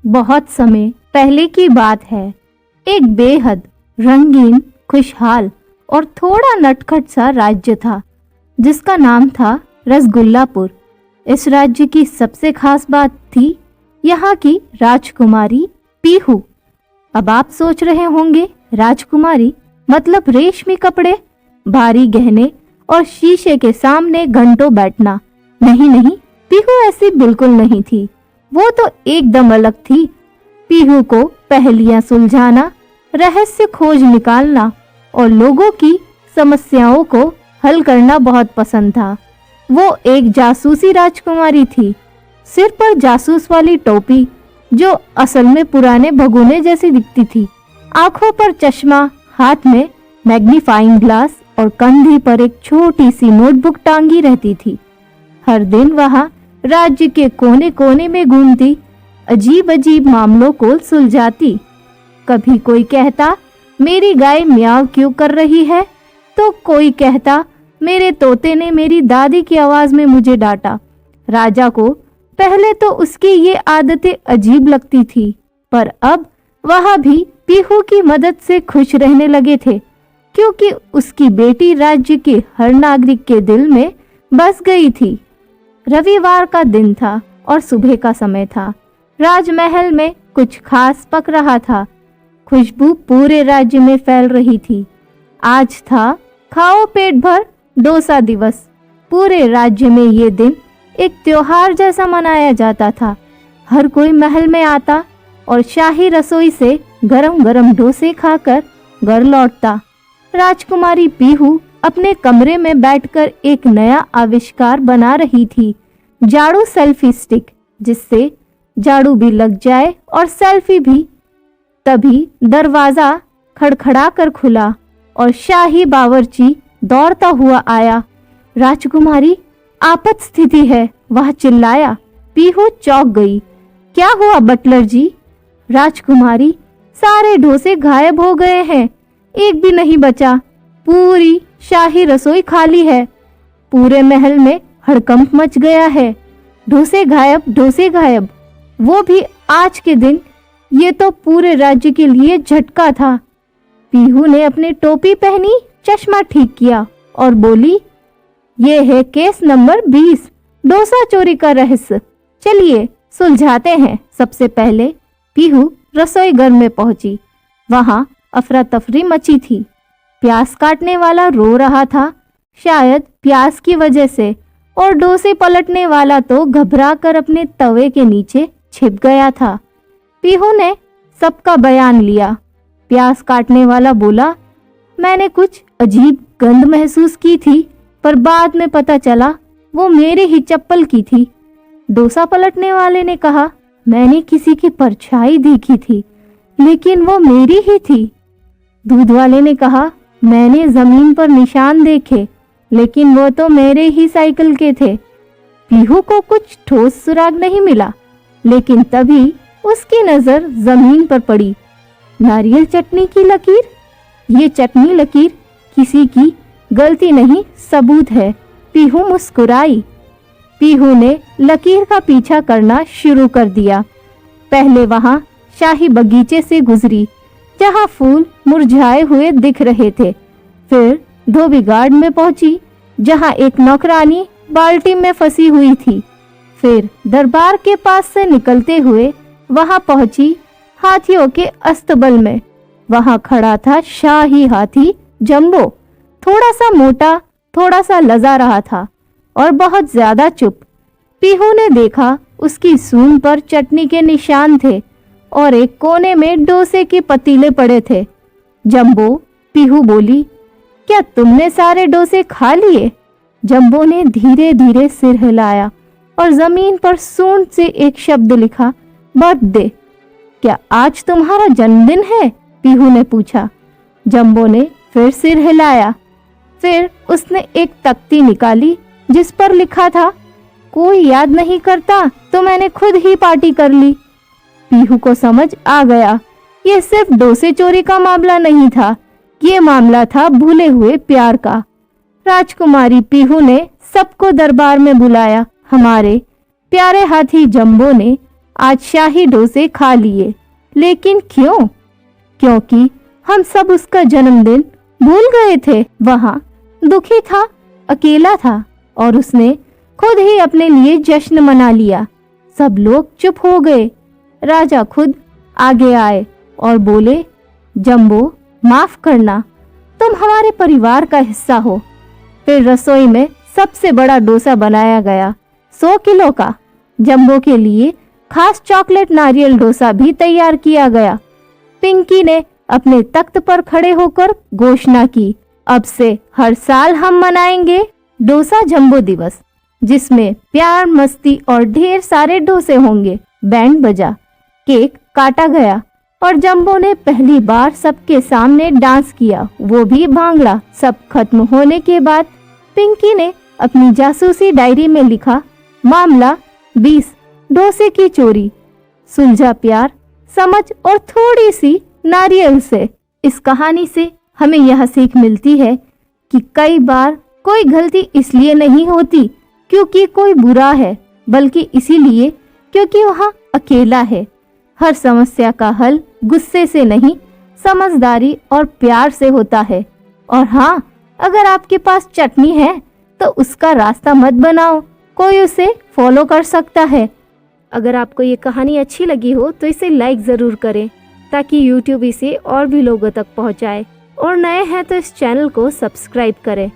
बहुत समय पहले की बात है। एक बेहद रंगीन, खुशहाल और थोड़ा नटखट सा राज्य था जिसका नाम था रसगुल्लापुर। इस राज्य की सबसे खास बात थी यहाँ की राजकुमारी पीहू। अब आप सोच रहे होंगे, राजकुमारी मतलब रेशमी कपड़े, भारी गहने और शीशे के सामने घंटों बैठना। नहीं नहीं, पीहू ऐसी बिल्कुल नहीं थी। वो तो एकदम अलग थी। पीहू को पहेलियां सुलझाना, रहस्य खोज निकालना और लोगों की समस्याओं को हल करना बहुत पसंद था। वो एक जासूसी राजकुमारी थी। सिर पर जासूस वाली टोपी जो असल में पुराने भगोने जैसी दिखती थी, आंखों पर चश्मा, हाथ में मैग्नीफाइंग ग्लास और कंधे पर एक छोटी सी नोटबुक टांगी रहती थी। हर दिन वहां राज्य के कोने कोने में घूमती, अजीब अजीब मामलों को सुलझाती। कभी कोई कहता मेरी गाय म्याऊ क्यों कर रही है, तो कोई कहता मेरे तोते ने मेरी दादी की आवाज में मुझे डांटा। राजा को पहले तो उसकी ये आदतें अजीब लगती थी, पर अब वह भी पीहू की मदद से खुश रहने लगे थे, क्योंकि उसकी बेटी राज्य के हर नागरिक के दिल में बस गई थी। रविवार का दिन था और सुबह का समय था। राजमहल में कुछ खास पक रहा था। खुशबू पूरे राज्य में फैल रही थी। आज था खाओ पेट भर डोसा दिवस। पूरे राज्य में ये दिन एक त्योहार जैसा मनाया जाता था। हर कोई महल में आता और शाही रसोई से गरम गरम डोसे खाकर घर लौटता। राजकुमारी पीहू अपने कमरे में बैठकर एक नया आविष्कार बना रही थी, झाड़ू सेल्फी स्टिक, जिससे झाड़ू भी लग जाए और सेल्फी भी। तभी दरवाजा खड़खड़ा कर खुला और शाही बावर्ची दौड़ता हुआ आया। राजकुमारी, आपात स्थिति है, वह चिल्लाया। पीहू चौंक गई। क्या हुआ बटलर जी? राजकुमारी, सारे डोसे गायब हो गए हैं, एक भी नहीं बचा। पूरी शाही रसोई खाली है। पूरे महल में हड़कंप मच गया है। डोसे गायब, डोसे गायब, वो भी आज के दिन। ये तो पूरे राज्य के लिए झटका था। पीहू ने अपनी टोपी पहनी, चश्मा ठीक किया और बोली, ये है केस नंबर 20, डोसा चोरी का रहस्य। चलिए सुलझाते हैं। सबसे पहले पीहू रसोई घर में पहुंची। वहां अफरा तफरी मची थी। प्याज काटने वाला रो रहा था, शायद प्याज की वजह से, और डोसे पलटने वाला तो घबराकर अपने तवे के नीचे छिप गया था। पीहू ने सबका बयान लिया। प्याज काटने वाला बोला, मैंने कुछ अजीब गंध महसूस की थी, पर बाद में पता चला वो मेरी ही चप्पल की थी। डोसा पलटने वाले ने कहा, मैंने किसी की परछाई देखी थी, लेकिन वो मेरी ही थी। दूध वाले ने कहा, मैंने जमीन पर निशान देखे, लेकिन वो तो मेरे ही साइकिल के थे। पीहू को कुछ ठोस सुराग नहीं मिला, लेकिन तभी उसकी नजर जमीन पर पड़ी। नारियल चटनी की लकीर। ये चटनी लकीर किसी की गलती नहीं, सबूत है। पीहू मुस्कुराई। पीहू ने लकीर का पीछा करना शुरू कर दिया। पहले वहां शाही बगीचे से गुजरी, जहां फूल मुरझाए हुए दिख रहे थे। फिर धोबी गार्ड में पहुंची, जहां एक नौकरानी बाल्टी में फंसी हुई थी। फिर दरबार के पास से निकलते हुए वहां पहुंची हाथियों के अस्तबल में। वहां खड़ा था शाही हाथी जंबो, थोड़ा सा मोटा, थोड़ा सा लजा रहा था और बहुत ज्यादा चुप। पीहू ने देखा उसकी सूंड पर चटनी के निशान थे और एक कोने में डोसे के पतीले पड़े थे। जंबो, पीहू बोली, क्या तुमने सारे डोसे खा लिए? जंबो ने धीरे धीरे सिर हिलाया और जमीन पर सूंड से एक शब्द लिखा, बर्थडे। क्या आज तुम्हारा जन्मदिन है? पीहू ने पूछा। जंबो ने फिर सिर हिलाया। फिर उसने एक तख्ती निकाली जिस पर लिखा था, कोई याद नहीं करता तो मैंने खुद ही पार्टी कर ली। पीहू को समझ आ गया, ये सिर्फ डोसे चोरी का मामला नहीं था, ये मामला था भूले हुए प्यार का। राजकुमारी पीहू ने सबको दरबार में बुलाया। हमारे प्यारे हाथी जंबो ने आज शाही डोसे खा लिए। लेकिन क्यों? क्योंकि हम सब उसका जन्मदिन भूल गए थे। वहाँ दुखी था, अकेला था और उसने खुद ही अपने लिए जश्न मना लिया। सब लोग चुप हो गए। राजा खुद आगे आए और बोले, जंबो, माफ करना, तुम हमारे परिवार का हिस्सा हो। फिर रसोई में सबसे बड़ा डोसा बनाया गया, 100 किलो का। जंबो के लिए खास चॉकलेट नारियल डोसा भी तैयार किया गया। पिंकी ने अपने तख्त पर खड़े होकर घोषणा की, अब से हर साल हम मनाएंगे डोसा जंबो दिवस, जिसमें प्यार, मस्ती और ढेर सारे डोसे होंगे। बैंड बजा, केक काटा गया और जंबो ने पहली बार सबके सामने डांस किया, वो भी भांगड़ा। सब खत्म होने के बाद पिंकी ने अपनी जासूसी डायरी में लिखा, मामला 20, डोसे की चोरी, सुलझा प्यार, समझ और थोड़ी सी नारियल से। इस कहानी से हमें यह सीख मिलती है कि कई बार कोई गलती इसलिए नहीं होती क्योंकि कोई बुरा है, बल्कि इसीलिए क्योंकि वह अकेला है। हर समस्या का हल गुस्से से नहीं, समझदारी और प्यार से होता है। और हाँ, अगर आपके पास चटनी है तो उसका रास्ता मत बनाओ, कोई उसे फॉलो कर सकता है। अगर आपको ये कहानी अच्छी लगी हो तो इसे लाइक ज़रूर करें ताकि YouTube इसे और भी लोगों तक पहुंचाए, और नए हैं तो इस चैनल को सब्सक्राइब करें।